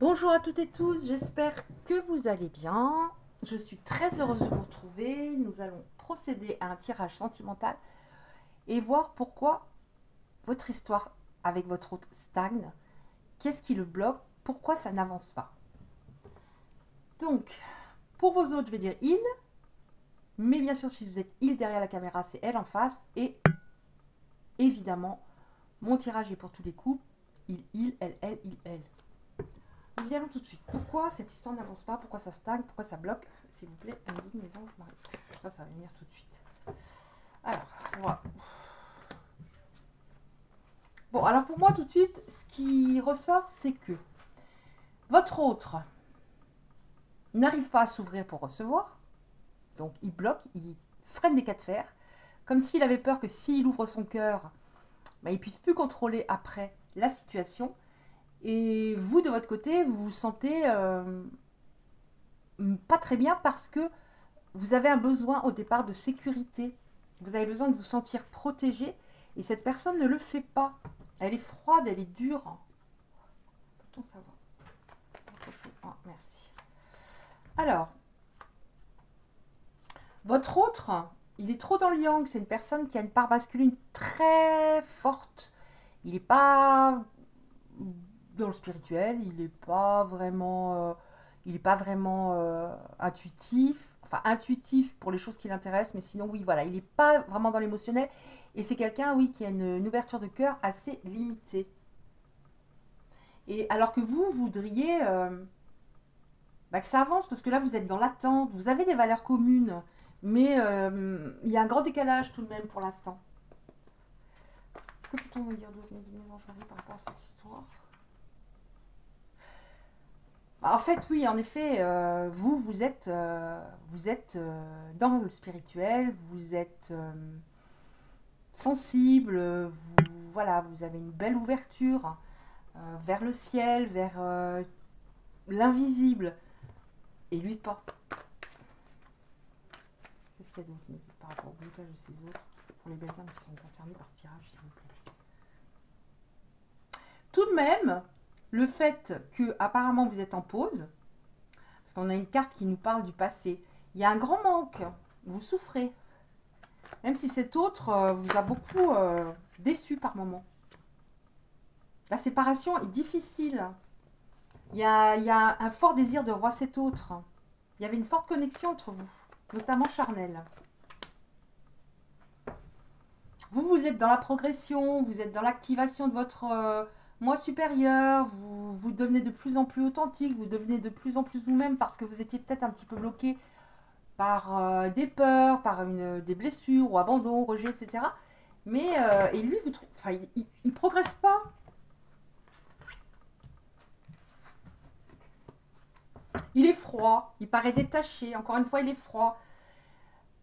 Bonjour à toutes et tous, j'espère que vous allez bien. Je suis très heureuse de vous retrouver. Nous allons procéder à un tirage sentimental et voir pourquoi votre histoire avec votre hôte stagne. Qu'est-ce qui le bloque? Pourquoi ça n'avance pas? Donc, pour vos autres, je vais dire il, mais bien sûr, si vous êtes il derrière la caméra, c'est elle en face. Et évidemment, mon tirage est pour tous les couples. Il, elle. Nous y allons tout de suite. Pourquoi cette histoire n'avance pas? Pourquoi ça stagne? Pourquoi ça bloque? S'il vous plaît, indigne mes anges Marie. Ça va venir tout de suite. Alors, voilà. Bon, alors pour moi, tout de suite, ce qui ressort, c'est que votre autre n'arrive pas à s'ouvrir pour recevoir. Donc, il bloque, il freine des cas de fer. Comme s'il avait peur que s'il ouvre son cœur, il ne puisse plus contrôler après la situation. Et vous, de votre côté, vous vous sentez pas très bien parce que vous avez un besoin au départ de sécurité. Vous avez besoin de vous sentir protégé et cette personne ne le fait pas. Elle est froide, elle est dure. Peut-on savoir? Oh, merci. Alors, votre autre, il est trop dans le yang. C'est une personne qui a une part masculine très forte. Il n'est pas dans le spirituel, il n'est pas vraiment, intuitif. Enfin, intuitif pour les choses qui l'intéressent, mais sinon, oui, voilà, il n'est pas vraiment dans l'émotionnel. Et c'est quelqu'un, oui, qui a une ouverture de cœur assez limitée. Et alors que vous voudriez que ça avance, parce que là, vous êtes dans l'attente, vous avez des valeurs communes, mais il y a un grand décalage tout de même pour l'instant. Que peut-on me dire d'autre, mes anges Marie, par rapport à cette histoire? En fait, oui, en effet, vous êtes dans le spirituel, vous êtes sensible, voilà, vous avez une belle ouverture vers le ciel, vers l'invisible, et lui pas. Qu'est-ce qu'il y a d'autre par rapport au blocage de ces autres, pour les belles âmes qui sont concernées par ce tirage, s'il vous plaît? Tout de même, le fait que apparemment vous êtes en pause, parce qu'on a une carte qui nous parle du passé, il y a un grand manque, vous souffrez, même si cet autre vous a beaucoup déçu par moment. La séparation est difficile. Il y a un fort désir de revoir cet autre. Il y avait une forte connexion entre vous, notamment charnelle. Vous êtes dans la progression, vous êtes dans l'activation de votre moi supérieur, vous devenez de plus en plus authentique, vous devenez de plus en plus vous-même parce que vous étiez peut-être un petit peu bloqué par des peurs, par des blessures ou abandon, rejet, etc. Mais et lui, il progresse pas. Il est froid, il paraît détaché. Encore une fois, il est froid.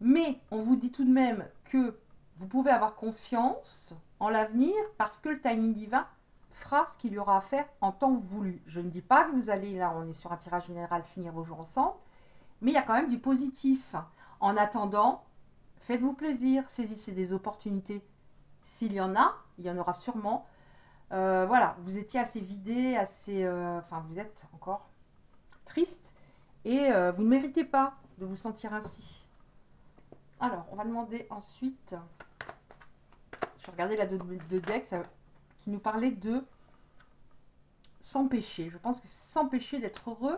Mais on vous dit tout de même que vous pouvez avoir confiance en l'avenir parce que le timing divin fera ce qu'il y aura à faire en temps voulu. Je ne dis pas que vous allez, là on est sur un tirage général, finir vos jours ensemble, mais il y a quand même du positif. En attendant, faites-vous plaisir, saisissez des opportunités. S'il y en a, il y en aura sûrement. Voilà, vous étiez assez vidé, assez... Enfin, vous êtes encore triste et vous ne méritez pas de vous sentir ainsi. Alors, on va demander ensuite... Je regardais la de deck qui nous parlait de s'empêcher. Je pense que c'est s'empêcher d'être heureux.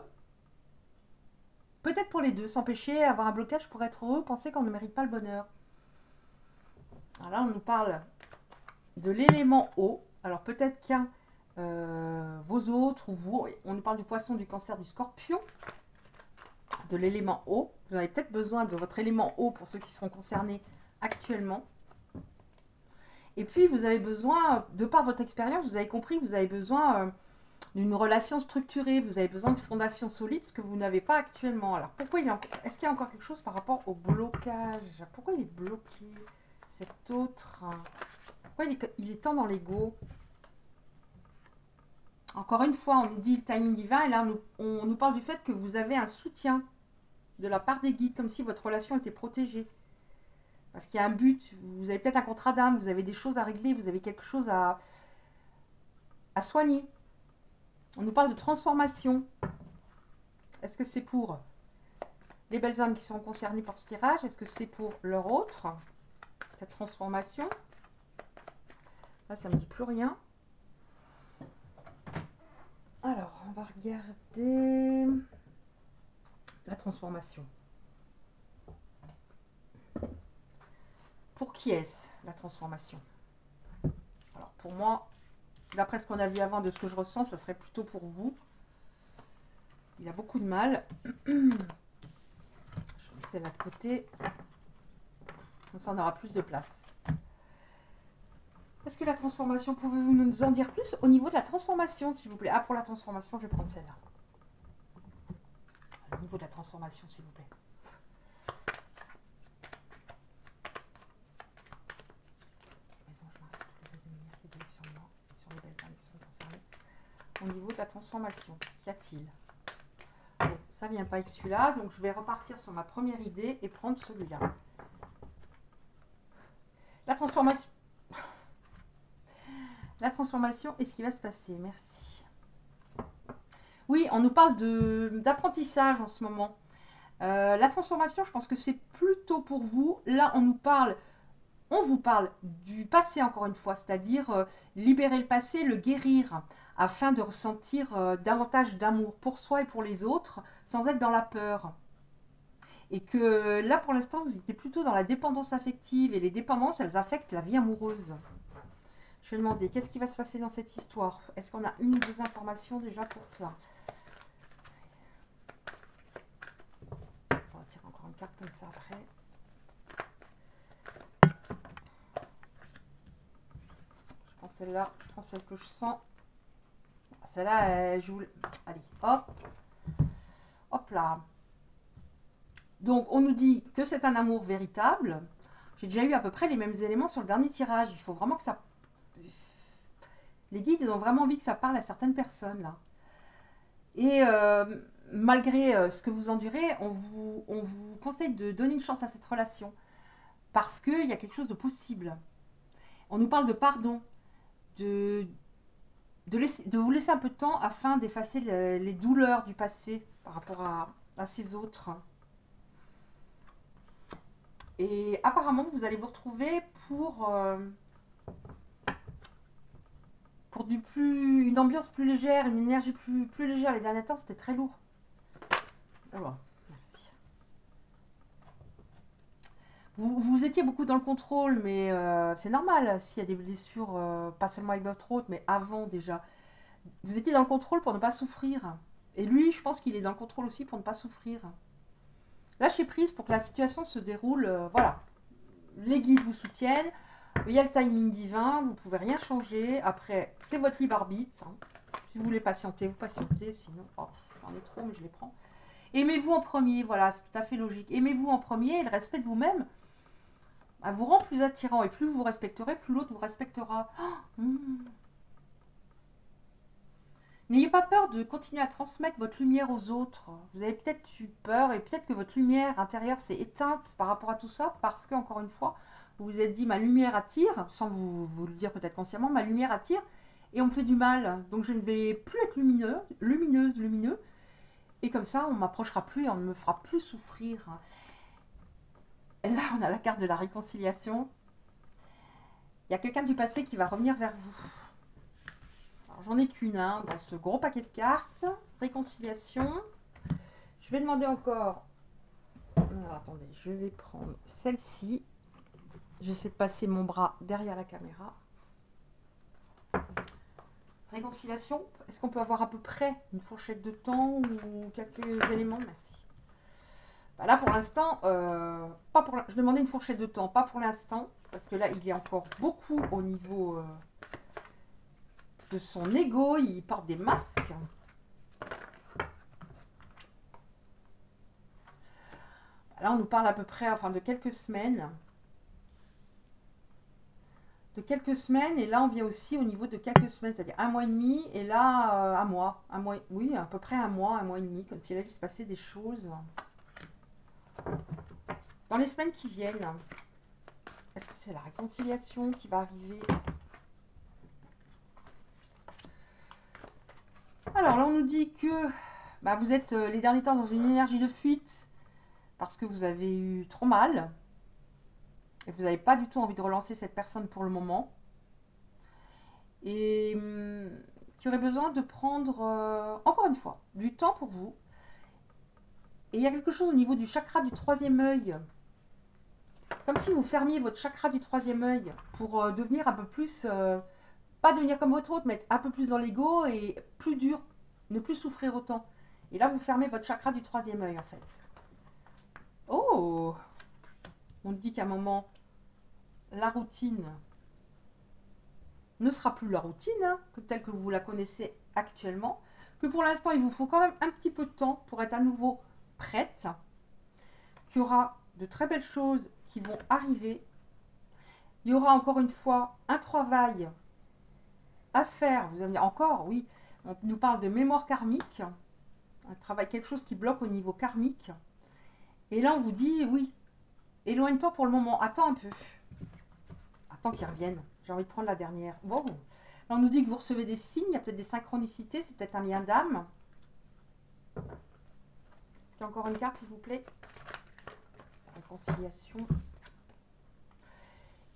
Peut-être pour les deux, s'empêcher, avoir un blocage pour être heureux, penser qu'on ne mérite pas le bonheur. Alors là, on nous parle de l'élément eau. Alors peut-être qu'un, vos autres ou vous, on nous parle du poisson, du cancer, du scorpion, de l'élément eau. Vous avez peut-être besoin de votre élément eau pour ceux qui seront concernés actuellement. Et puis, vous avez besoin, de par votre expérience, vous avez compris que vous avez besoin d'une relation structurée, vous avez besoin de fondations solides, ce que vous n'avez pas actuellement. Alors, pourquoi est-ce qu'il y a encore quelque chose par rapport au blocage? Pourquoi il est bloqué, cet autre? Pourquoi il est tant dans l'ego? Encore une fois, on nous dit le timing divin, et là, on nous parle du fait que vous avez un soutien de la part des guides, comme si votre relation était protégée. Parce qu'il y a un but, vous avez peut-être un contrat d'âme, vous avez des choses à régler, vous avez quelque chose à soigner. On nous parle de transformation. Est-ce que c'est pour les belles âmes qui seront concernées par ce tirage? Est-ce que c'est pour leur autre, cette transformation? Là, ça ne me dit plus rien. Alors, on va regarder la transformation. Pour qui est-ce la transformation? Alors, pour moi, d'après ce qu'on a vu avant, de ce que je ressens, ça serait plutôt pour vous. Il a beaucoup de mal. Je vais celle-là de côté. Comme ça, on aura plus de place. Est-ce que la transformation, pouvez-vous nous en dire plus au niveau de la transformation, s'il vous plaît? Ah, pour la transformation, je vais prendre celle-là. Au niveau de la transformation, s'il vous plaît. Au niveau de la transformation, qu'y a-t-il? Bon, ça vient pas avec celui-là, donc je vais repartir sur ma première idée et prendre celui-là. La transformation. La transformation et ce qui va se passer. Merci. Oui, on nous parle d'apprentissage en ce moment. La transformation, je pense que c'est plutôt pour vous. Là, on vous parle du passé encore une fois, c'est-à-dire libérer le passé, le guérir, afin de ressentir davantage d'amour pour soi et pour les autres, sans être dans la peur. Et que là, pour l'instant, vous étiez plutôt dans la dépendance affective, et les dépendances, elles affectent la vie amoureuse. Je vais demander, qu'est-ce qui va se passer dans cette histoire? Est-ce qu'on a une ou deux informations déjà pour ça? On va tirer encore une carte comme ça après. Je prends celle-là, je prends celle que je sens. Celle-là, je vous... Allez, hop. Hop là. Donc, on nous dit que c'est un amour véritable. J'ai déjà eu à peu près les mêmes éléments sur le dernier tirage. Il faut vraiment que ça... Les guides, ils ont vraiment envie que ça parle à certaines personnes, là. Et malgré ce que vous endurez, on vous conseille de donner une chance à cette relation. Parce qu'il y a quelque chose de possible. On nous parle de pardon. De vous laisser un peu de temps afin d'effacer les douleurs du passé par rapport à ces autres. Et apparemment, vous allez vous retrouver pour une ambiance plus légère, une énergie plus légère. Les derniers temps, c'était très lourd. Alors, merci. Vous étiez beaucoup dans le contrôle, mais c'est normal s'il y a des blessures, pas seulement avec votre hôte, mais avant déjà. Vous étiez dans le contrôle pour ne pas souffrir. Et lui, je pense qu'il est dans le contrôle aussi pour ne pas souffrir. Lâchez prise pour que la situation se déroule. Voilà. Les guides vous soutiennent. Il y a le timing divin. Vous ne pouvez rien changer. Après, c'est votre libre arbitre. Hein. Si vous voulez patienter, vous patientez. Sinon, oh, j'en ai trop, mais je les prends. Aimez-vous en premier. Voilà, c'est tout à fait logique. Aimez-vous en premier et le respect de vous-même vous rend plus attirant. Et plus vous vous respecterez, plus l'autre vous respectera. Oh, N'ayez pas peur de continuer à transmettre votre lumière aux autres. Vous avez peut-être eu peur et peut-être que votre lumière intérieure s'est éteinte par rapport à tout ça parce que, encore une fois, vous vous êtes dit ma lumière attire, sans vous le dire peut-être consciemment, ma lumière attire et on me fait du mal. Donc je ne vais plus être lumineux. Et comme ça, on ne m'approchera plus et on ne me fera plus souffrir. Et là, on a la carte de la réconciliation. Il y a quelqu'un du passé qui va revenir vers vous. J'en ai qu'une dans ce gros paquet de cartes. Réconciliation. Je vais demander encore... Alors, attendez, je vais prendre celle-ci. J'essaie de passer mon bras derrière la caméra. Réconciliation. Est-ce qu'on peut avoir à peu près une fourchette de temps ou quelques éléments? Merci. Bah là, pour l'instant, je demandais une fourchette de temps, pas pour l'instant, parce que là, il y a encore beaucoup au niveau... de son ego, il porte des masques. Là, on nous parle à peu près, enfin, de quelques semaines. Et là, on vient aussi au niveau de quelques semaines, c'est-à-dire un mois et demi, et là, un mois. Oui, à peu près un mois et demi, comme s'il allait se passer des choses. Dans les semaines qui viennent, est-ce que c'est la réconciliation qui va arriver ? Alors là, on nous dit que bah, vous êtes les derniers temps dans une énergie de fuite parce que vous avez eu trop mal et vous n'avez pas du tout envie de relancer cette personne pour le moment. Et qui aurait besoin de prendre, encore une fois, du temps pour vous. Et il y a quelque chose au niveau du chakra du troisième œil. Comme si vous fermiez votre chakra du troisième œil pour devenir un peu plus... pas devenir comme votre autre, mais être un peu plus dans l'ego et plus dur, ne plus souffrir autant. Et là, vous fermez votre chakra du troisième œil, en fait. Oh! On dit qu'à un moment, la routine ne sera plus la routine, hein, telle que vous la connaissez actuellement. Que pour l'instant, il vous faut quand même un petit peu de temps pour être à nouveau prête. Qu'il y aura de très belles choses qui vont arriver. Il y aura encore une fois un travail à faire. Vous allez me dire encore, oui, on nous parle de mémoire karmique. Un travail, quelque chose qui bloque au niveau karmique. Et là, on vous dit, oui, éloigne-toi pour le moment. Attends un peu. Attends qu'ils reviennent. J'ai envie de prendre la dernière. Bon. Là, on nous dit que vous recevez des signes. Il y a peut-être des synchronicités. C'est peut-être un lien d'âme. Il y a encore une carte, s'il vous plaît. Réconciliation.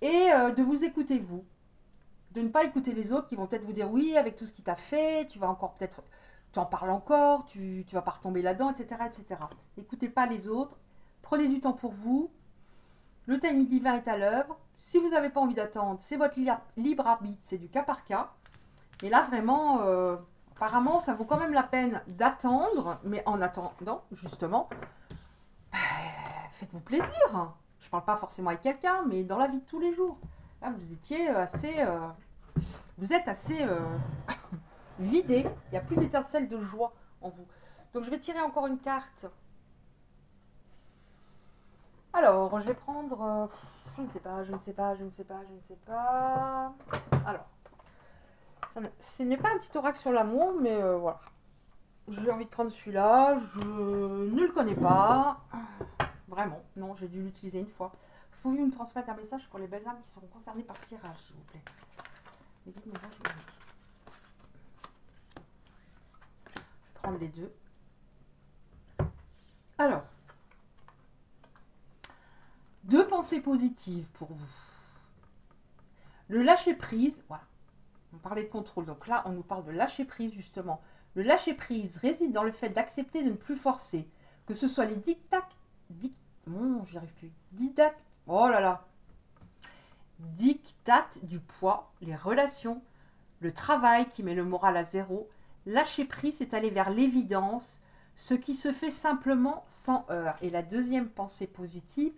Et de vous écouter, vous. De ne pas écouter les autres qui vont peut-être vous dire oui, avec tout ce qui t'a fait, tu vas encore peut-être, tu en parles encore, tu vas pas retomber là-dedans, etc., etc. N'écoutez pas les autres. Prenez du temps pour vous. Le timing divin est à l'œuvre. Si vous n'avez pas envie d'attendre, c'est votre libre arbitre, c'est du cas par cas. Et là, vraiment, apparemment, ça vaut quand même la peine d'attendre. Mais en attendant, justement, faites-vous plaisir. Je ne parle pas forcément avec quelqu'un, mais dans la vie de tous les jours. Là, vous étiez assez... vous êtes assez vidé. Il n'y a plus d'étincelle de joie en vous. Donc, je vais tirer encore une carte. Alors, je vais prendre... je ne sais pas, je ne sais pas, je ne sais pas, je ne sais pas... Alors, ce n'est pas un petit oracle sur l'amour, mais voilà. J'ai envie de prendre celui-là. Je ne le connais pas. Vraiment, non, j'ai dû l'utiliser une fois. Vous pouvez me transmettre un message pour les belles âmes qui seront concernées par ce tirage, s'il vous plaît. Je vais prendre les deux. Alors, deux pensées positives pour vous. Le lâcher-prise, voilà. On parlait de contrôle, donc là, on nous parle de lâcher-prise, justement. Le lâcher-prise réside dans le fait d'accepter de ne plus forcer, que ce soit les dictats... j'y arrive plus. Oh là là. Dictates du poids, les relations, le travail qui met le moral à zéro. Lâcher prise, c'est aller vers l'évidence, ce qui se fait simplement sans heurts. Et la deuxième pensée positive,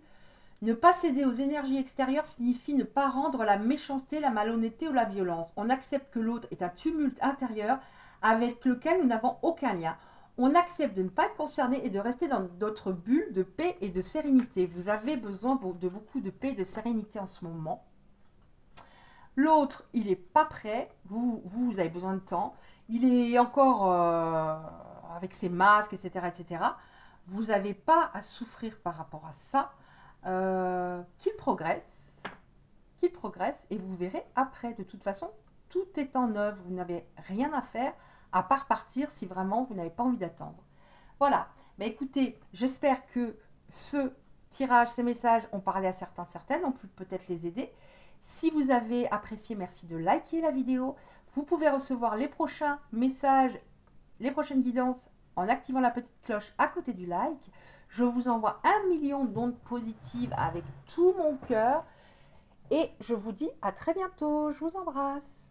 ne pas céder aux énergies extérieures signifie ne pas rendre la méchanceté, la malhonnêteté ou la violence. On accepte que l'autre est un tumulte intérieur avec lequel nous n'avons aucun lien. On accepte de ne pas être concerné et de rester dans notre bulle de paix et de sérénité. Vous avez besoin de beaucoup de paix et de sérénité en ce moment. L'autre, il n'est pas prêt. Vous avez besoin de temps. Il est encore avec ses masques, etc., etc. Vous n'avez pas à souffrir par rapport à ça. Qu'il progresse. Et vous verrez après. De toute façon, tout est en œuvre. Vous n'avez rien à faire à part partir si vraiment vous n'avez pas envie d'attendre. Voilà. Mais écoutez, j'espère que ce tirage, ces messages ont parlé à certaines, ont pu peut-être les aider. Si vous avez apprécié, merci de liker la vidéo. Vous pouvez recevoir les prochains messages, les prochaines guidances en activant la petite cloche à côté du like. Je vous envoie 1 million d'ondes positives avec tout mon cœur. Et je vous dis à très bientôt. Je vous embrasse.